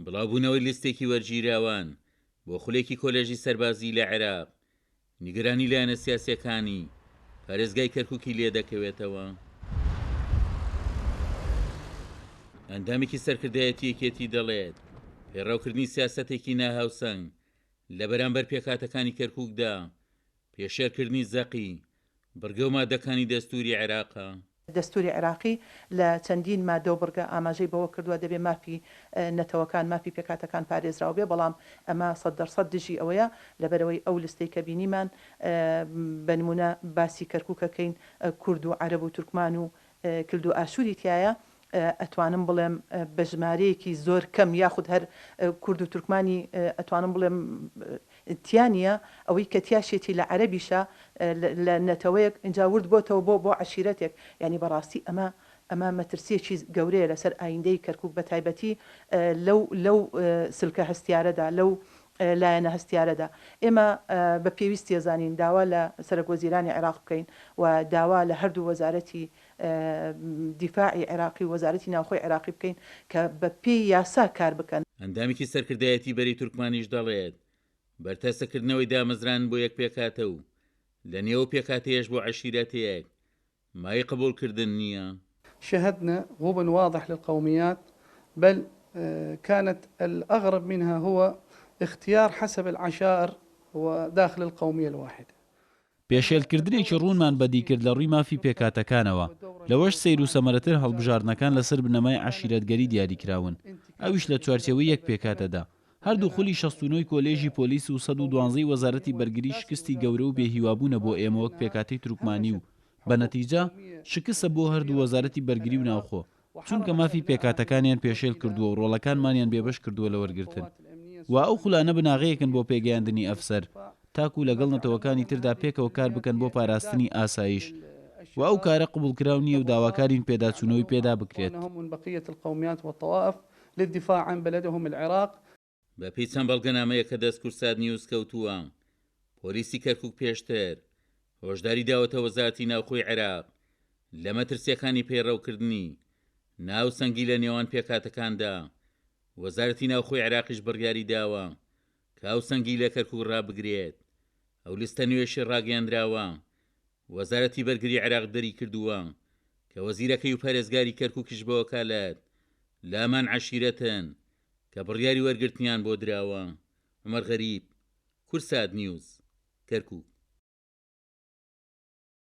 بڵاوبوونەوەی لیستێکی وەرگیراوان بۆ خولێکی کۆلێژی سەربازی لە عێراق نیگەرانی لایەنە سیاسیەکانی پارێزگای کەرکووکی لێ دەکەوێتەوە. ئەندامێکی سەرکردایەتی یەکێتی دەڵێت پێڕاوکردنی سیاسەتێکی ناهاوسەنگ لە بەرامبەر پێکاتەکانی کەرکووکدا پێشێرکردنی زەقی بڕگە و مادەکانی دەستوری عێراقە. دەستوری عێراقی لە چەندین مادە و بڕگە ئاماژەی بەوە کردووە دەبێ مافی نەتەوەکان مافی پێکاتەکان پارێزراو بێ، بەڵام ئەمە 100% دژی ئەوەیە لەبەرەوەی ئەو لستەی کە بینیمان بە نمونە باسی کەرکووکەکەین کورد و عەرەب و تورکمان و کلد و ئاشووری تایە، ئەتوانم بڵێم بە ژمارەیەکی زۆر کەم یاخود هەر کورد و تورکمانی ئەتوانم بڵێم تیانە ئەوەی کە تیاشێتی لە عەرەبیشە لە نەتەوەیەک اینجا ورد بۆتەوە بۆ عەشیرەتێک، ینی بەڕاستی ئەمە مەترسیەکی گەورەیە لەسەر ئایندەی کەرکووک بە تایبەتی لەو سلکە هەستیارەدا لەو لایەنە هەستیارەدا. ئێمە بە پێویستی ەزانین داوا لە سەرۆکوەزیرانی عێراق بکەین و داوا لە هەردوو وەزارەتی دیفاعی عێراقی و وەزارەتی ناوخۆی عێراقی بکەین کە بە پێی یاسا کار بکەن. ئەندامێکی سەرکردایەتی بەری تورکمانیش دەڵێت بەرتەسەکردنەوەی دامەزران بۆ یەک پێکاتە و لە نێو پێکاتەیەش بۆ عەشیرەتەیەک مای قبولکردن نییە. شاهدنا غبن واضح للقوميات، بل كانت الأغرب منها هو اختيار حسب العشائر وداخل القومية الواحدة. پێشێلکردنێکی ڕوونمان بەدی کرد لە ڕووی مافی پێکاتەکانەوە، لەوەش سەیر و سەمەرەتر هەڵبژاردنەکان لەسەر بنەمای عەشیرەتگەری دیاریکراون، ئەویش لە چوارچێوەی یەک پێکاتەدا. هەردوو خولی 69 کۆلێژی پۆلیس و 112 وەزارەتی بەرگری شکستی گەورە و بێهیوابوونە بۆ ئێمە وەک پێکاتەی تورکمانی و بە نەتیجە شکستە بۆ هەردوو وەزارەتی بەرگری و ناوخۆ، چونکە مافی پێکاتەکانیان پێشێل کردووە و ڕۆڵەکانمانیان بێبەش کردووە لە وەرگرتن و ئەو خولانە بناغەیەکن بۆ پێگەیاندنی ئەفسەر تاکو لەگەڵ نەتەوەکانی تردا پێکەوە کار بکەن بۆ پاراستنی ئاسایش و ئەو کارە قبولکراو نییە و داواکارین پێداچوونەوەی پێدا بکرێت. بە پێی چەند بەڵگەنامەیە کە دەستکورسات نیوز کەوتووە، پۆلیسی کەرکووک پێشتر هۆشداری داوەتە وەزارەتی ناوخۆی عێراق لە مەترسیەکانی پێڕەوکردنی ناوسەنگی لە نێوان پێکاتەکاندا. وەزارەتی ناوخۆی عێراقیش بڕیاری داوە کە هاوسەنگی لە کەرکووک ڕابگرێت. ئەو لیستە نوێشی ڕاگەیاندراوە وەزارەتی بەرگری عێراق دەری کردووە کە وەزیرەکەی و پارێزگاری کەرکووکیش بە وەکالەت لامان عەشیرەتن کە بڕیاری وەرگرتنیان بۆ دراوە. عومەر غەریب، کورسات نیوز، کەرکووک.